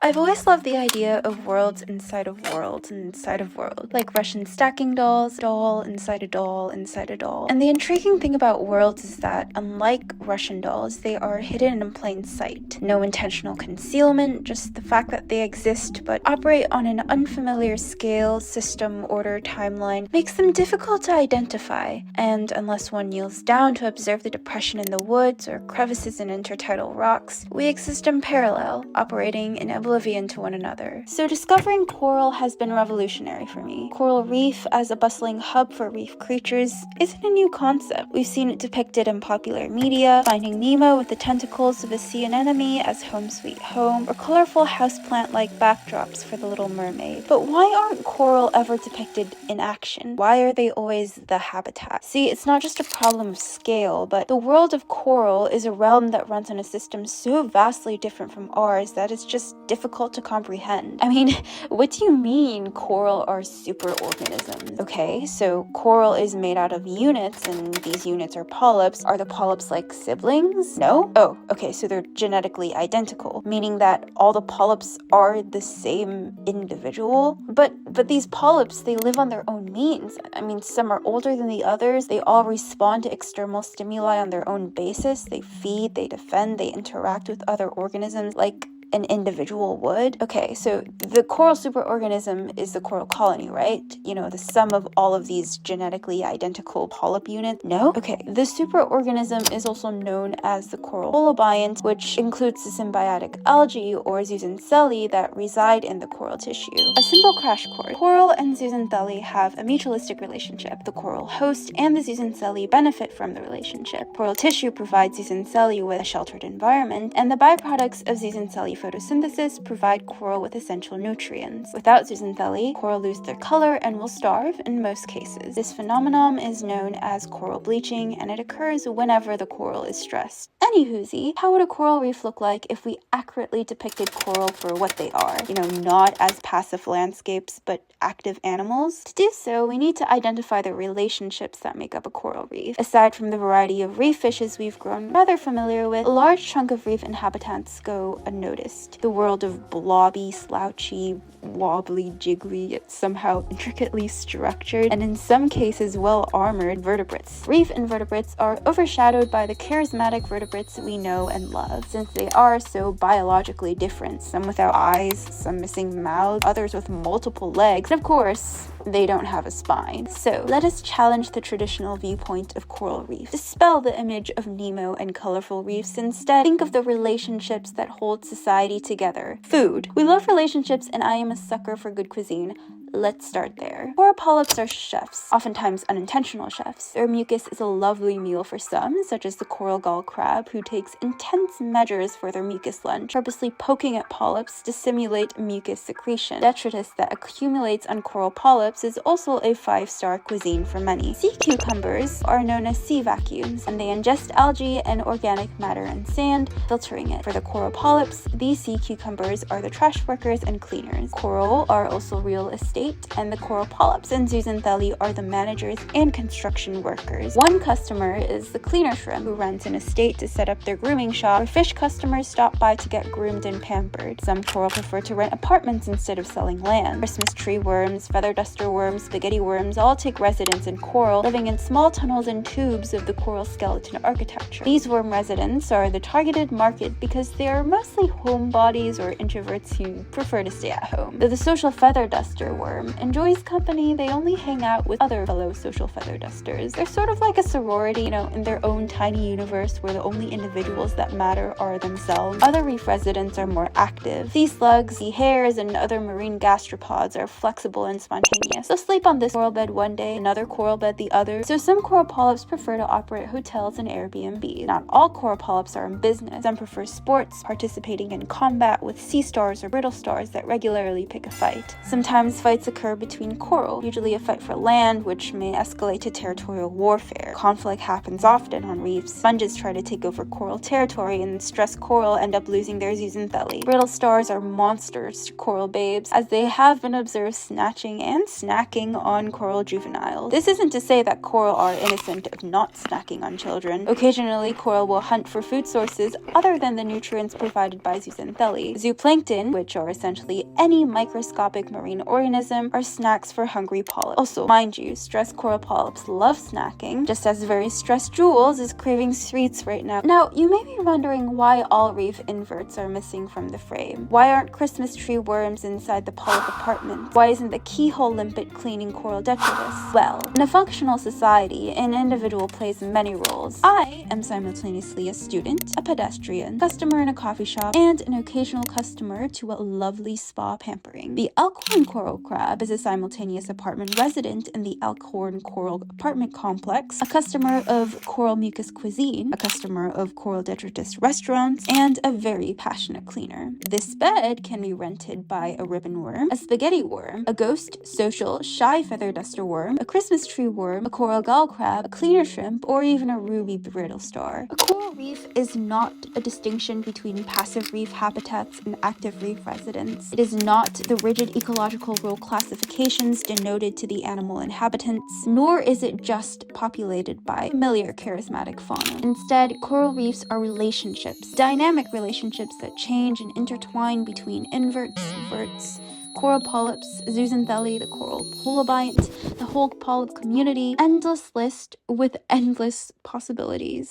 I've always loved the idea of worlds inside of worlds inside of worlds, like Russian stacking dolls, doll inside a doll inside a doll. And the intriguing thing about worlds is that, unlike Russian dolls, they are hidden in plain sight. No intentional concealment, just the fact that they exist but operate on an unfamiliar scale, system, order, timeline, makes them difficult to identify. And unless one kneels down to observe the depression in the woods or crevices in intertidal rocks, we exist in parallel, operating in oblivion to one another. So discovering coral has been revolutionary for me. Coral reef as a bustling hub for reef creatures isn't a new concept. We've seen it depicted in popular media, Finding Nemo with the tentacles of a sea anemone as home sweet home, or colorful houseplant-like backdrops for The Little Mermaid. But why aren't coral ever depicted in action? Why are they always the habitat? See, it's not just a problem of scale, but the world of coral is a realm that runs on a system so vastly different from ours that it's just difficult to comprehend. I mean, what do you mean coral are superorganisms? Okay, so coral is made out of units, and these units are polyps. Are the polyps like siblings? No? Oh, okay, so they're genetically identical, meaning that all the polyps are the same individual. But these polyps, they live on their own means. I mean, some are older than the others. They all respond to external stimuli on their own basis. They feed, they defend, they interact with other organisms like an individual would. Okay, so the coral superorganism is the coral colony, right? You know, the sum of all of these genetically identical polyp units. No? Okay, the superorganism is also known as the coral holobiont, which includes the symbiotic algae or zooxanthellae that reside in the coral tissue. A simple crash course. Coral and zooxanthellae have a mutualistic relationship. The coral host and the zooxanthellae benefit from the relationship. Coral tissue provides zooxanthellae with a sheltered environment, and the byproducts of zooxanthellae photosynthesis provide coral with essential nutrients. Without zooxanthellae, coral lose their color and will starve in most cases. This phenomenon is known as coral bleaching, and it occurs whenever the coral is stressed. Anywhoosie, how would a coral reef look like if we accurately depicted coral for what they are? You know, not as passive landscapes, but active animals? To do so, we need to identify the relationships that make up a coral reef. Aside from the variety of reef fishes we've grown rather familiar with, a large chunk of reef inhabitants go unnoticed. The world of blobby, slouchy, wobbly, jiggly, yet somehow intricately structured, and in some cases well-armored vertebrates. Reef invertebrates are overshadowed by the charismatic vertebrates we know and love, since they are so biologically different, some without eyes, some missing mouths, others with multiple legs, and of course, they don't have a spine. So let us challenge the traditional viewpoint of coral reefs. Dispel the image of Nemo and colorful reefs. Instead, think of the relationships that hold society together. Food. We love relationships, and I am a sucker for good cuisine. Let's start there. Coral polyps are chefs, oftentimes unintentional chefs. Their mucus is a lovely meal for some, such as the coral gall crab, who takes intense measures for their mucus lunch, purposely poking at polyps to simulate mucus secretion. Detritus that accumulates on coral polyps is also a 5-star cuisine for many. Sea cucumbers are known as sea vacuums, and they ingest algae and organic matter and sand, filtering it. For the coral polyps, these sea cucumbers are the trash workers and cleaners. Coral are also real estate, and the coral polyps and zooxanthellae are the managers and construction workers. One customer is the cleaner shrimp, who runs an estate to set up their grooming shop, where fish customers stop by to get groomed and pampered. Some coral prefer to rent apartments instead of selling land. Christmas tree worms, feather duster worms, spaghetti worms all take residence in coral, living in small tunnels and tubes of the coral skeleton architecture. These worm residents are the targeted market because they are mostly homebodies or introverts who prefer to stay at home. Though the social feather duster worm enjoys company, they only hang out with other fellow social feather dusters. They're sort of like a sorority, you know, in their own tiny universe where the only individuals that matter are themselves. Other reef residents are more active. Sea slugs, sea hares, and other marine gastropods are flexible and spontaneous. They'll sleep on this coral bed one day, another coral bed the other. So some coral polyps prefer to operate hotels and Airbnb. Not all coral polyps are in business. Some prefer sports, participating in combat with sea stars or brittle stars that regularly pick a fight. Sometimes fights occur between coral, usually a fight for land, which may escalate to territorial warfare. Conflict happens often on reefs. Sponges try to take over coral territory, and stressed coral end up losing their zooxanthellae. Brittle stars are monsters to coral babes, as they have been observed snatching and snacking on coral juveniles. This isn't to say that coral are innocent of not snacking on children. Occasionally, coral will hunt for food sources other than the nutrients provided by zooxanthellae zooxanthellae. Zooplankton, which are essentially any microscopic marine organism, are snacks for hungry polyps. Also, mind you, stressed coral polyps love snacking, just as very stressed Jules is craving sweets right now. Now, you may be wondering why all reef inverts are missing from the frame. Why aren't Christmas tree worms inside the polyp apartment? Why isn't the keyhole limpet cleaning coral detritus? Well, in a functional society, an individual plays many roles. I am simultaneously a student, a pedestrian, customer in a coffee shop, and an occasional customer to a lovely spa pampering. The elkhorn coral crab is a simultaneous apartment resident in the Elkhorn Coral Apartment Complex, a customer of coral mucus cuisine, a customer of coral detritus restaurants, and a very passionate cleaner. This bed can be rented by a ribbon worm, a spaghetti worm, a ghost, social, shy feather duster worm, a Christmas tree worm, a coral gull crab, a cleaner shrimp, or even a ruby brittle star. A coral reef is not a distinction between passive reef habitats and active reef residents. It is not the rigid ecological role classifications denoted to the animal inhabitants, nor is it just populated by familiar charismatic fauna. Instead, coral reefs are relationships, dynamic relationships that change and intertwine between inverts, verts, coral polyps, zooxanthellae, the coral holobiont, the whole polyp community, endless list with endless possibilities.